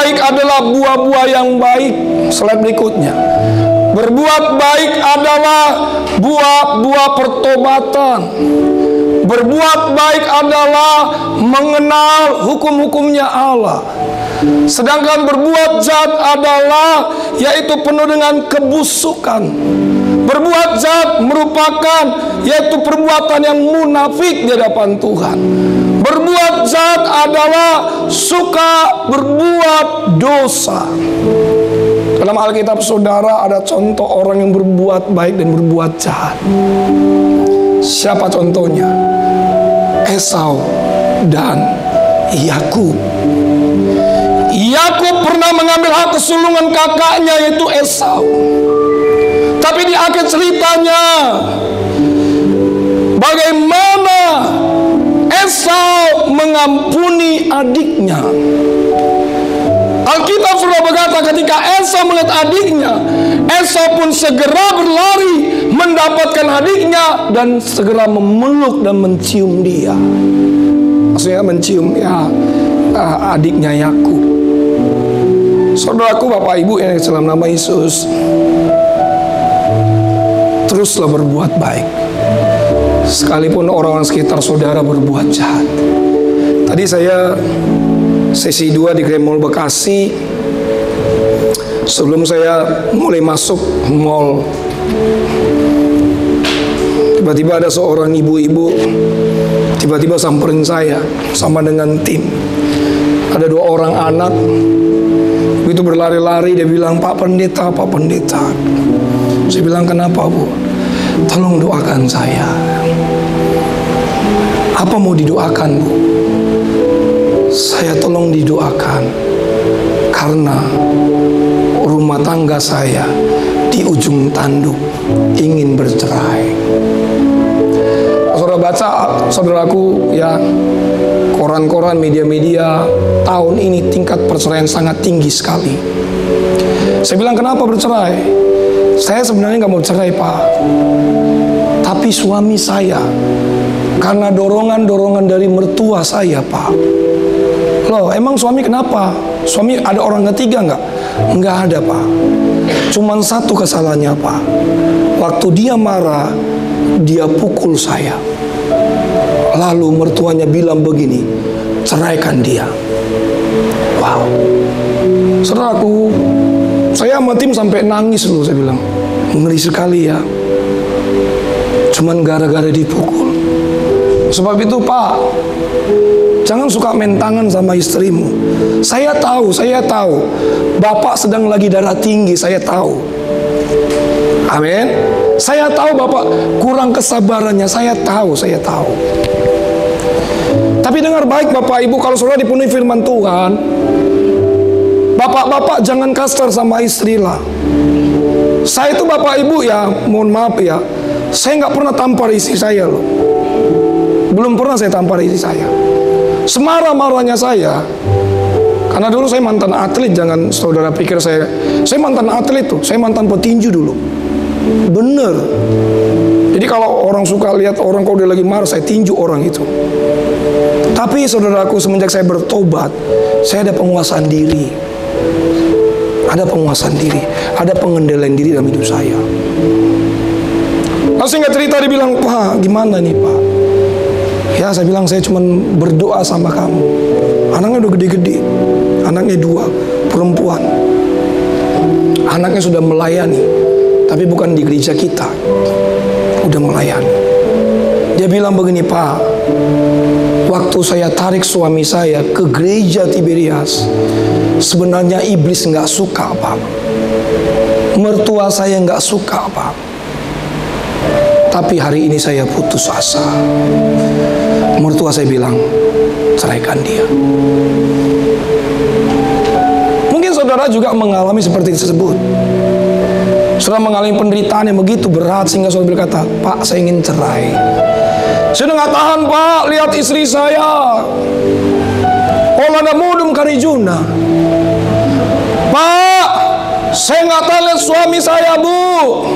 baik adalah buah-buah yang baik. Slide berikutnya. Berbuat baik adalah buah-buah pertobatan. Berbuat baik adalah mengenal hukum-hukumnya Allah. Sedangkan berbuat jahat adalah yaitu penuh dengan kebusukan. Berbuat jahat merupakan yaitu perbuatan yang munafik di hadapan Tuhan. Berbuat jahat adalah suka berbuat dosa. Dalam Alkitab saudara ada contoh orang yang berbuat baik dan berbuat jahat. Siapa contohnya? Esau dan Yakub. Yakub pernah mengambil hak kesulungan kakaknya yaitu Esau. Tapi di akhir ceritanya, bagaimana Esau mengampuni adiknya. Alkitab sudah berkata ketika Esau melihat adiknya, Esau pun segera berlari mendapatkan adiknya dan segera memeluk dan mencium dia. Maksudnya mencium adiknya Yakub. Saudaraku, Bapak Ibu yang dalam nama Yesus, teruslah berbuat baik sekalipun orang-orang sekitar saudara berbuat jahat. Tadi saya sesi 2 di Grand Mall Bekasi. Sebelum saya mulai masuk mall, tiba-tiba ada seorang ibu-ibu tiba-tiba samperin saya sama dengan tim. Ada 2 orang anak. Begitu berlari-lari dia bilang, Pak Pendeta, Pak Pendeta. Saya bilang, kenapa Bu? Tolong doakan saya. Apa mau didoakan Bu? Saya tolong didoakan karena rumah tangga saya di ujung tanduk ingin bercerai. Saudara baca, saudaraku, ya, koran-koran, media-media tahun ini tingkat perceraian sangat tinggi sekali. Saya bilang, kenapa bercerai? Saya sebenarnya nggak mau cerai Pak, tapi suami saya karena dorongan-dorongan dari mertua saya Pak. Loh, emang suami kenapa? Suami ada orang ketiga nggak? Nggak ada Pak. Cuman satu kesalahannya Pak. Waktu dia marah, dia pukul saya. Lalu mertuanya bilang begini, ceraikan dia. Wow. Saudaraku, saya sama tim sampai nangis loh, saya bilang. Ngeri sekali ya. Cuman gara-gara dipukul. Sebab itu Pak, jangan suka main tangan sama istrimu. Saya tahu Bapak sedang lagi darah tinggi, saya tahu. Amin. Saya tahu Bapak kurang kesabarannya, saya tahu. Tapi dengar baik Bapak Ibu, kalau saudara dipenuhi firman Tuhan, Bapak-bapak jangan kasar sama istri lah. Saya itu Bapak Ibu ya, mohon maaf ya, saya nggak pernah tampar istri saya loh. Belum pernah saya tampar istri saya. Semarah-marahnya saya, karena dulu saya mantan atlet, jangan saudara pikir saya mantan atlet tuh, saya mantan petinju dulu. Bener. Jadi kalau orang suka lihat orang kalau dia lagi marah, saya tinju orang itu. Tapi saudaraku, semenjak saya bertobat, saya ada penguasaan diri. Ada penguasaan diri, ada pengendalian diri dalam hidup saya. Lalu singkat cerita dia bilang, Pak gimana nih Pak? Ya saya bilang, saya cuma berdoa sama kamu. Anaknya udah gede-gede, anaknya 2 perempuan. Anaknya sudah melayani, tapi bukan di gereja kita, udah melayani. Dia bilang begini, Pak, waktu saya tarik suami saya ke gereja Tiberias, sebenarnya iblis nggak suka Pak. Mertua saya nggak suka Pak. Tapi hari ini saya putus asa. Mertua saya bilang, ceraikan dia. Mungkin saudara juga mengalami seperti tersebut. Saudara mengalami penderitaan yang begitu berat sehingga saudara berkata, Pak saya ingin cerai. Saya udah nggak tahan Pak, lihat istri saya olada mudum karijuna. Pak, saya nggak tahan lihat suami saya Bu.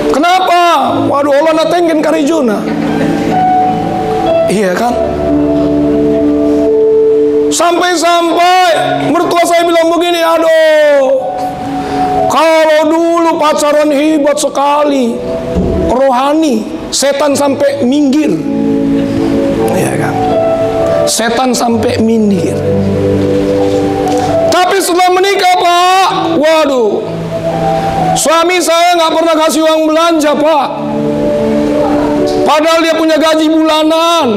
Kenapa? Waduh, olada tenggen karijuna. Iya kan? Sampai-sampai Kalau dulu pacaran hebat sekali, rohani, setan sampai minggir. Ya kan? Setan sampai minggir. Tapi setelah menikah, Pak, waduh, suami saya nggak pernah kasih uang belanja, Pak. Padahal dia punya gaji bulanan,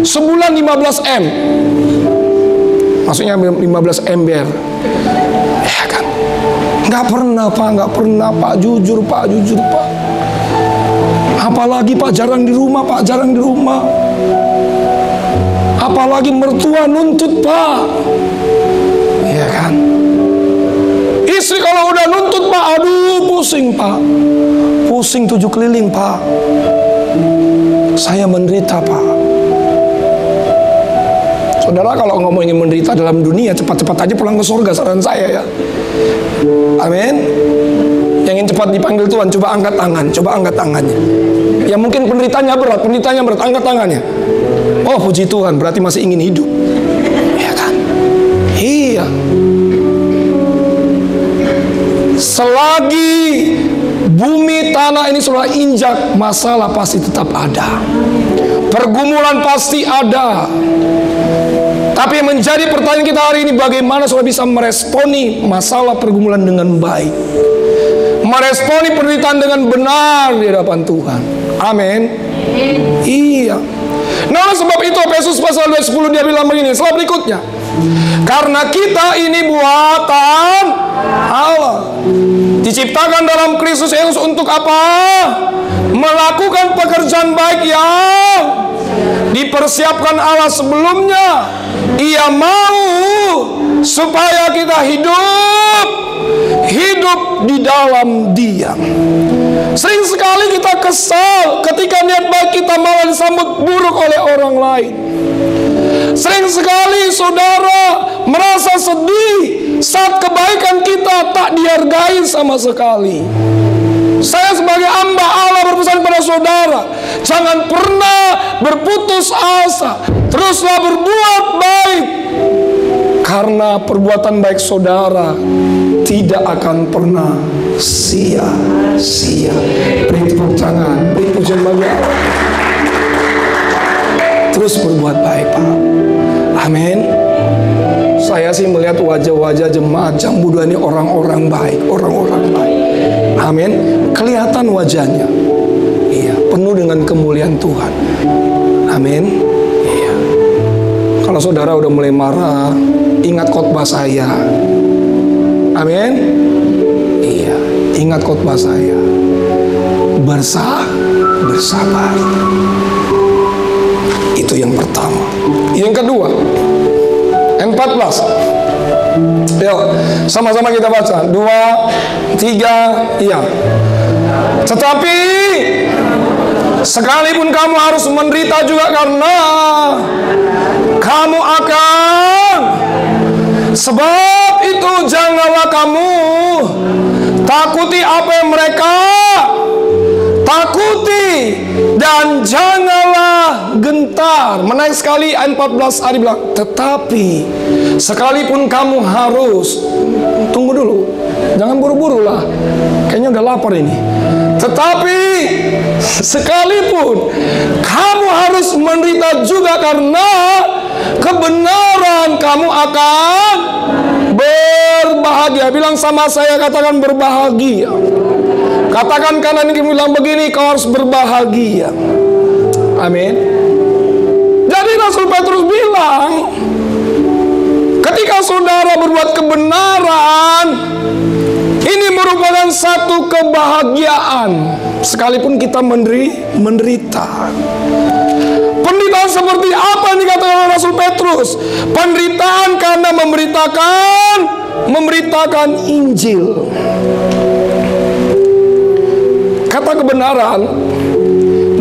sebulan 15 M. Maksudnya 15 ember. Ya kan? Nggak pernah, Pak, nggak pernah, Pak. Jujur, Pak, jujur, Pak. Apalagi, Pak, jarang di rumah, Pak, jarang di rumah. Apalagi mertua nuntut, Pak. Iya kan? Istri kalau udah nuntut, Pak, aduh pusing, Pak. Pusing 7 keliling, Pak. Saya menderita, Pak. Saudara, kalau ngomongin menderita dalam dunia, cepat-cepat aja pulang ke surga, saran saya ya. Amin. Yang ingin cepat dipanggil Tuhan, coba angkat tangan, coba angkat tangannya. Ya mungkin penderitanya berat, angkat tangannya. Oh, puji Tuhan, berarti masih ingin hidup. Ya kan? Iya. Selagi bumi tanah ini sudah injak, masalah pasti tetap ada. Pergumulan pasti ada. Tapi yang menjadi pertanyaan kita hari ini, bagaimana saudara bisa meresponi masalah pergumulan dengan baik, meresponi penderitaan dengan benar di hadapan Tuhan. Amin. Iya. Nah, oleh sebab itu Efesus pasal 2:10 dia bilang begini, setelah berikutnya, karena kita ini buatan Allah, diciptakan dalam Kristus Yesus untuk apa? Melakukan pekerjaan baik yang dipersiapkan Allah sebelumnya. Ia mau supaya kita hidup di dalam Dia. Sering sekali kita kesal ketika niat baik kita malah disambut buruk oleh orang lain. Sering sekali saudara merasa sedih saat kebaikan kita tak dihargai sama sekali. Saya sebagai hamba Allah berpesan pada saudara, jangan pernah berputus asa, teruslah berbuat baik, karena perbuatan baik saudara tidak akan pernah sia-sia. Beri tepuk tangan, beri pujian bagi Allah. Terus berbuat baik, Pak. Amin. Saya sih melihat wajah-wajah jemaat Jambu 2 ini orang-orang baik, orang-orang baik. Amin. Kelihatan wajahnya, iya, penuh dengan kemuliaan Tuhan. Amin. Iya. Kalau saudara udah mulai marah, ingat khotbah saya. Amin. Iya, ingat khotbah saya. Bersabar. Itu yang pertama. Yang kedua, 14. Yuk, sama-sama kita baca. 2, 3, iya. Tetapi sekalipun kamu harus menderita juga karena kamu akan, sebab itu janganlah kamu takuti apa yang mereka takuti, dan janganlah gentar. Menarik sekali ayat 14 hari bilang, tetapi sekalipun kamu harus, tunggu dulu, jangan buru-buru lah, kayaknya udah lapar ini. Tetapi sekalipun kamu harus menderita juga karena kebenaran, kamu akan berbahagia. Bilang sama saya, katakan berbahagia. Katakan kanan ini bilang begini, kau harus berbahagia. Amin. Jadi Rasul Petrus bilang, ketika saudara berbuat kebenaran, ini merupakan satu kebahagiaan, sekalipun kita menderita. Penderitaan seperti apa yang dikatakan oleh Rasul Petrus? Penderitaan karena memberitakan Injil. Kata kebenaran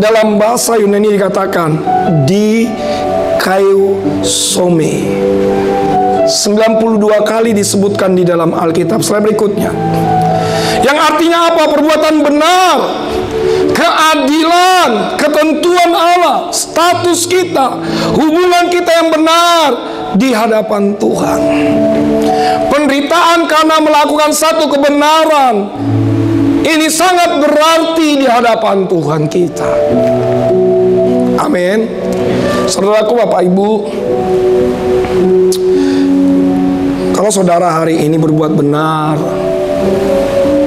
dalam bahasa Yunani dikatakan di kayu some. 92 kali disebutkan di dalam Alkitab. Slide berikutnya. Yang artinya apa? Perbuatan benar, keadilan, ketentuan Allah, status kita, hubungan kita yang benar di hadapan Tuhan. Penderitaan karena melakukan satu kebenaran, ini sangat berarti di hadapan Tuhan kita. Amin. Saudaraku, Bapak Ibu, kalau saudara hari ini berbuat benar,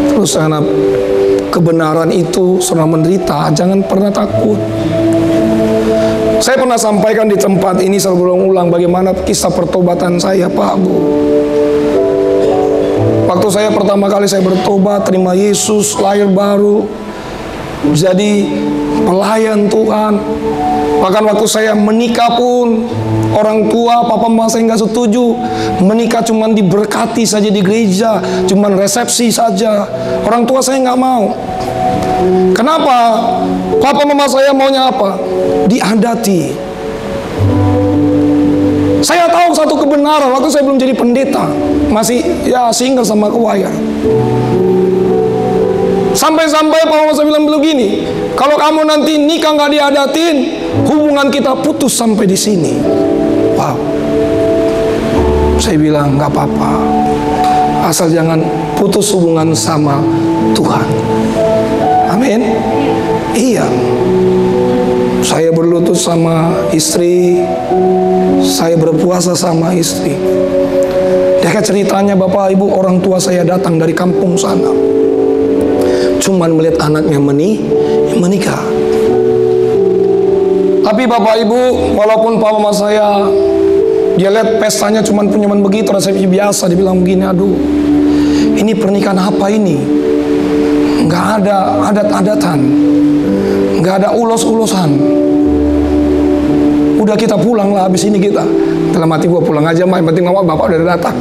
terus karena kebenaran itu saudara menderita, jangan pernah takut. Saya pernah sampaikan di tempat ini, saya berulang-ulang bagaimana kisah pertobatan saya, Pak Bu. Waktu saya pertama kali saya bertobat, terima Yesus, lahir baru, jadi pelayan Tuhan. Bahkan waktu saya menikah pun, orang tua, papa mama saya nggak setuju. Menikah cuman diberkati saja di gereja, cuman resepsi saja. Orang tua saya nggak mau. Kenapa? Papa mama saya maunya apa? Diadati. Saya tahu satu kebenaran waktu saya belum jadi pendeta, masih ya single sama choir. Sampai-sampai papa mama saya bilang begini, kalau kamu nanti nikah nggak diadatin, hubungan kita putus sampai di sini. Wow. Saya bilang nggak apa-apa, asal jangan putus hubungan sama Tuhan. Amin. Iya. Saya berlutut sama istri, saya berpuasa sama istri. Dia ceritanya, Bapak Ibu, orang tua saya datang dari kampung sana, cuman melihat anaknya menikah. Tapi Bapak Ibu, walaupun Pak Mama saya, dia lihat pestanya cuman begitu, resepsi biasa, dia bilang begini, aduh, ini pernikahan apa ini? Nggak ada adat-adatan, nggak ada ulos-ulosan. Udah kita pulang lah, habis ini kita. Dalam hati gua, pulang aja, yang penting mama bapak udah datang.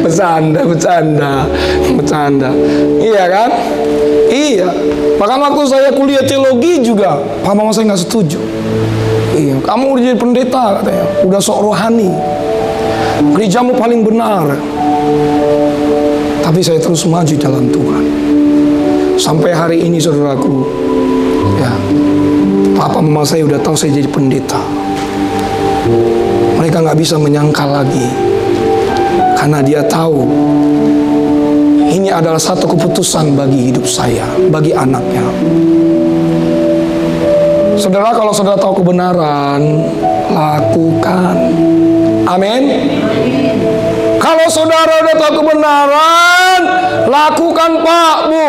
Bercanda. Iya kan? Iya. Bahkan waktu saya kuliah teologi juga, Pak Mama saya nggak setuju. Iya, kamu udah jadi pendeta katanya, udah sok rohani, gerejamu paling benar. Tapi saya terus maju jalan Tuhan. Sampai hari ini saudaraku, ya, Papa Mama saya udah tahu saya jadi pendeta. Mereka nggak bisa menyangkal lagi, karena dia tahu ini adalah satu keputusan bagi hidup saya, bagi anaknya. Saudara, kalau saudara tahu kebenaran, lakukan. Amin. Kalau saudara udah tahu kebenaran, lakukan, Pak Bu.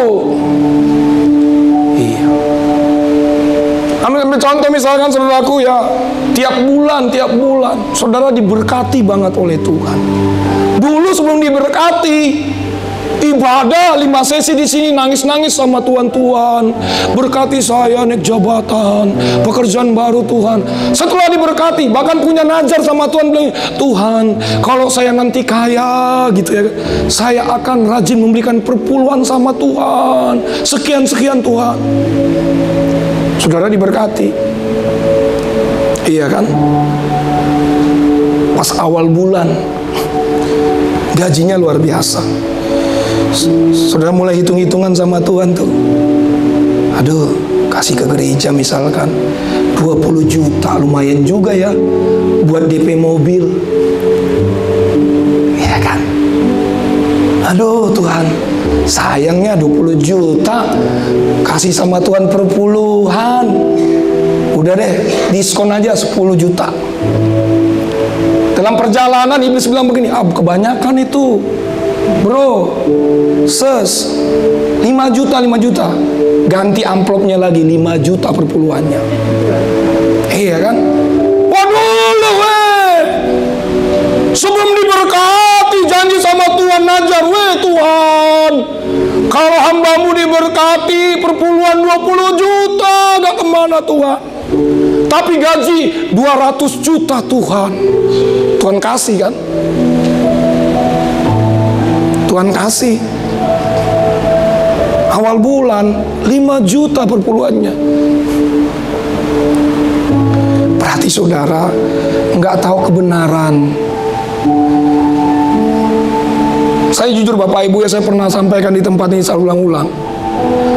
Iya. Ambil contoh misalkan saudaraku ya, tiap bulan, saudara diberkati banget oleh Tuhan. Dulu sebelum diberkati, ibadah 5 sesi di sini, nangis-nangis sama Tuhan, berkati saya naik jabatan, pekerjaan baru Tuhan. Setelah diberkati, bahkan punya nazar sama Tuhan, bilang, Tuhan, kalau saya nanti kaya gitu ya, saya akan rajin memberikan perpuluhan sama Tuhan, sekian Tuhan. Saudara diberkati, iya kan? Pas awal bulan, gajinya luar biasa. Saudara mulai hitung-hitungan sama Tuhan tuh. Aduh, kasih ke gereja misalkan 20 juta, lumayan juga ya buat DP mobil. Iya kan? Aduh Tuhan, sayangnya 20 juta kasih sama Tuhan perpuluhan. Udah deh, diskon aja 10 juta. Dalam perjalanan iblis bilang begini, kebanyakan itu bro, 5 juta, ganti amplopnya lagi 5 juta perpuluhannya. Iya kan? Waduh, sebelum diberkati janji sama Tuhan, najar, Tuhan, kalau hambamu diberkati perpuluhan 20 juta, gak kemana Tuhan. Tapi gaji 200 juta Tuhan. Tuhan kasih kan? Tuhan kasih. Awal bulan 5 juta perpuluhannya. Berarti saudara nggak tahu kebenaran. Saya jujur Bapak Ibu ya, saya pernah sampaikan di tempat ini, saya ulang-ulang.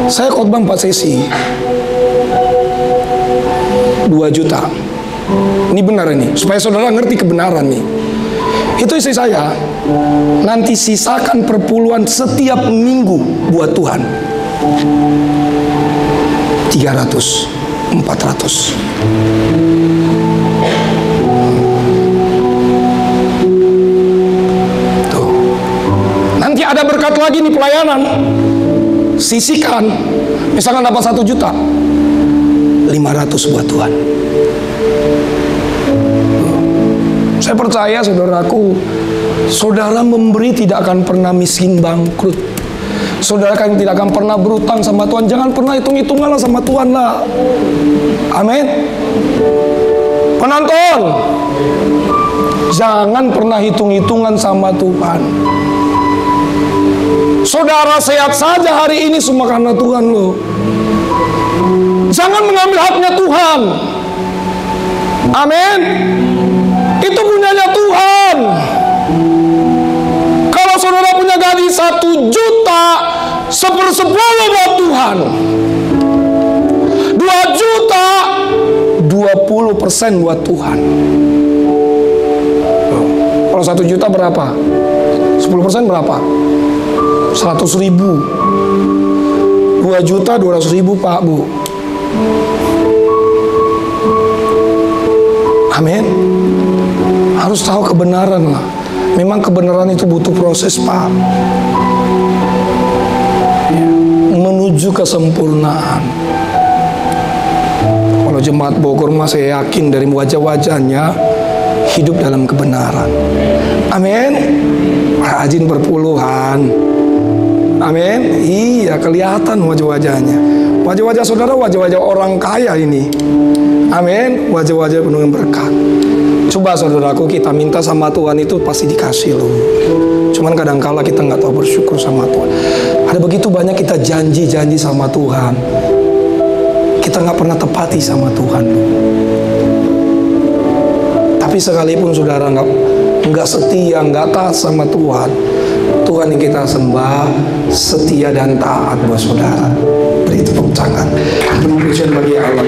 Saya khotbah 4 sesi 2 juta. Ini benar ini, supaya saudara ngerti kebenaran nih. Itu istri saya. Nanti sisakan perpuluhan setiap minggu buat Tuhan. 300, 400. Tuh. Nanti ada berkat lagi nih pelayanan. Sisihkan. Misalkan dapat 1 juta. 500 buat Tuhan. Saya percaya saudaraku, saudara memberi tidak akan pernah miskin bangkrut. Saudara kan tidak akan pernah berutang sama Tuhan. Jangan pernah hitung-hitungan lah sama Tuhan lah. Amin. Penonton, jangan pernah hitung-hitungan sama Tuhan. Saudara sehat saja hari ini semua karena Tuhan loh. Jangan mengambil haknya Tuhan. Amin. Itu punyanya Tuhan. Kalau saudara punya gaji 1 juta, 1/10 buat Tuhan. 2 juta, 20% buat Tuhan. Kalau 1 juta berapa? 10% berapa? 100.000. 2 juta 200.000 Pak Bu. Amin. Harus tahu kebenaran lah. Memang kebenaran itu butuh proses Pak, menuju kesempurnaan. Kalau jemaat Bogor mah saya yakin dari wajah-wajahnya hidup dalam kebenaran. Amin. Rajin berpuluhan. Amin. Iya, kelihatan wajah-wajahnya. Wajah-wajah saudara, wajah-wajah orang kaya ini. Amin. Wajah-wajah penuh dengan berkat. Coba saudaraku, kita minta sama Tuhan itu pasti dikasih loh. Cuman kadangkala kita nggak tahu bersyukur sama Tuhan. Ada begitu banyak kita janji-janji sama Tuhan, kita nggak pernah tepati sama Tuhan loh. Tapi sekalipun saudara nggak setia, nggak taat sama Tuhan, Tuhan yang kita sembah setia dan taat buat saudara. Beri tepuk tangan. Pujian bagi Allah.